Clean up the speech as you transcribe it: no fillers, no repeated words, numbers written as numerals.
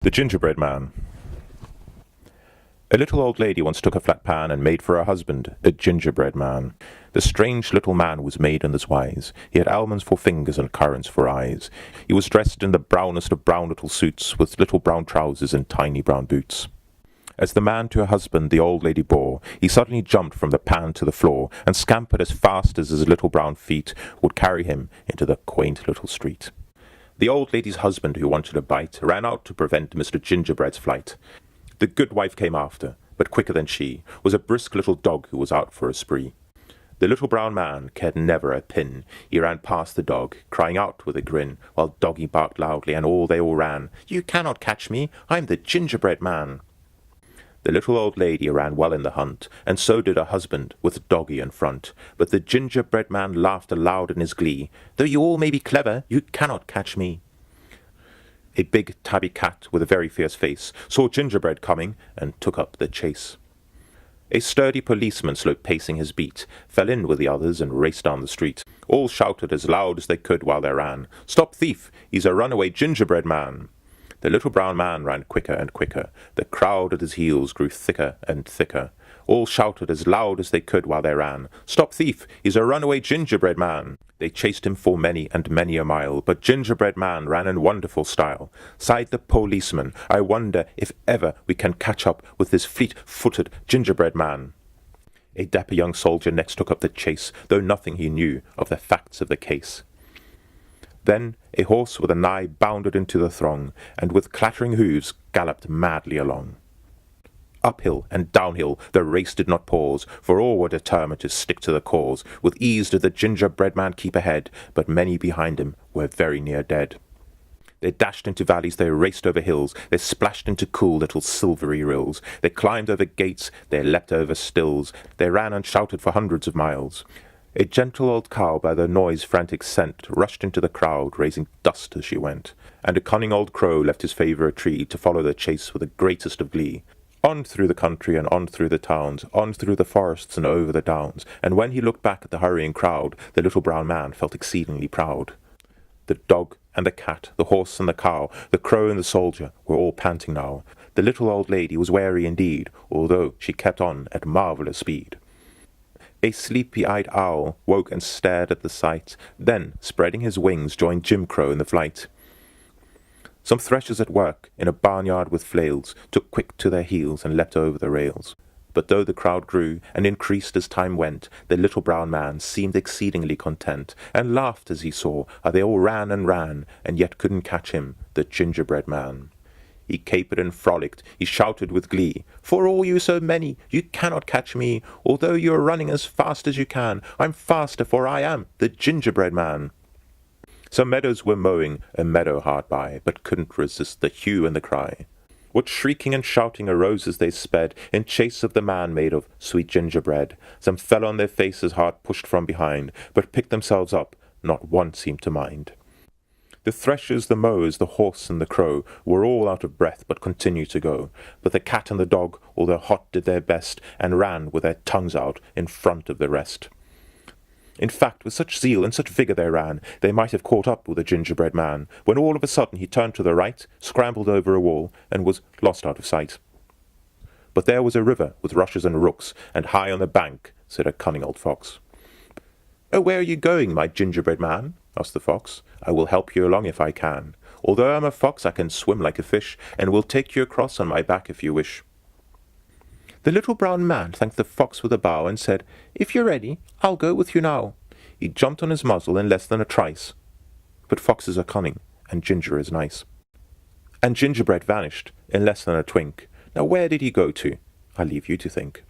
The Gingerbread Man. A little old lady once took a flat pan and made for her husband a gingerbread man. The strange little man was made in this wise. He had almonds for fingers and currants for eyes. He was dressed in the brownest of brown little suits, with little brown trousers and tiny brown boots. As the man to her husband the old lady bore, he suddenly jumped from the pan to the floor, and scampered as fast as his little brown feet would carry him into the quaint little street. The old lady's husband, who wanted a bite, ran out to prevent Mr. Gingerbread's flight. The good wife came after, but quicker than she was a brisk little dog who was out for a spree. The little brown man cared never a pin. He ran past the dog, crying out with a grin, while doggy barked loudly, and they all ran. "You cannot catch me, I'm the gingerbread man." The little old lady ran well in the hunt, and so did her husband, with doggy in front. But the gingerbread man laughed aloud in his glee. "Though you all may be clever, you cannot catch me." A big tabby cat with a very fierce face saw Gingerbread coming, and took up the chase. A sturdy policeman, slow pacing his beat, fell in with the others and raced down the street. All shouted as loud as they could while they ran, "Stop thief! He's a runaway gingerbread man!" The little brown man ran quicker and quicker. The crowd at his heels grew thicker and thicker. All shouted as loud as they could while they ran, "Stop thief! He's a runaway gingerbread man!" They chased him for many and many a mile, but Gingerbread Man ran in wonderful style. Sighed the policeman, "I wonder if ever we can catch up with this fleet-footed gingerbread man." A dapper young soldier next took up the chase, though nothing he knew of the facts of the case. Then a horse with a nigh bounded into the throng, and with clattering hoofs galloped madly along. Uphill and downhill the race did not pause, for all were determined to stick to the cause. With ease did the gingerbread man keep ahead, but many behind him were very near dead. They dashed into valleys, they raced over hills, they splashed into cool little silvery rills. They climbed over gates, they leapt over stills, they ran and shouted for hundreds of miles. A gentle old cow, by the noise frantic scent, rushed into the crowd, raising dust as she went. And a cunning old crow left his favourite tree to follow the chase with the greatest of glee. On through the country and on through the towns, on through the forests and over the downs, and when he looked back at the hurrying crowd, the little brown man felt exceedingly proud. The dog and the cat, the horse and the cow, the crow and the soldier were all panting now. The little old lady was wary indeed, although she kept on at marvellous speed. A sleepy-eyed owl woke and stared at the sight, then, spreading his wings, joined Jim Crow in the flight. Some threshers at work in a barnyard with flails took quick to their heels and leapt over the rails. But though the crowd grew and increased as time went, the little brown man seemed exceedingly content, and laughed as he saw how they all ran, and yet couldn't catch him, the gingerbread man. He capered and frolicked, he shouted with glee, "For all you so many, you cannot catch me, although you are running as fast as you can. I'm faster, for I am the gingerbread man." Some meadows were mowing a meadow hard by, but couldn't resist the hue and the cry. What shrieking and shouting arose as they sped, in chase of the man made of sweet gingerbread. Some fell on their faces hard pushed from behind, but picked themselves up, not one seemed to mind. The threshers, the mowers, the horse and the crow were all out of breath, but continued to go. But the cat and the dog, although hot, did their best, and ran with their tongues out in front of the rest. In fact, with such zeal and such vigour they ran, they might have caught up with the gingerbread man, when all of a sudden he turned to the right, scrambled over a wall, and was lost out of sight. But there was a river with rushes and rooks, and high on the bank said a cunning old fox. "Oh, where are you going, my gingerbread man?" asked the fox. "I will help you along if I can. Although I'm a fox, I can swim like a fish, and will take you across on my back if you wish." The little brown man thanked the fox with a bow, and said, "If you're ready, I'll go with you now." He jumped on his muzzle in less than a trice. But foxes are cunning, and Ginger is nice. And Gingerbread vanished in less than a twink. Now where did he go to? I leave you to think.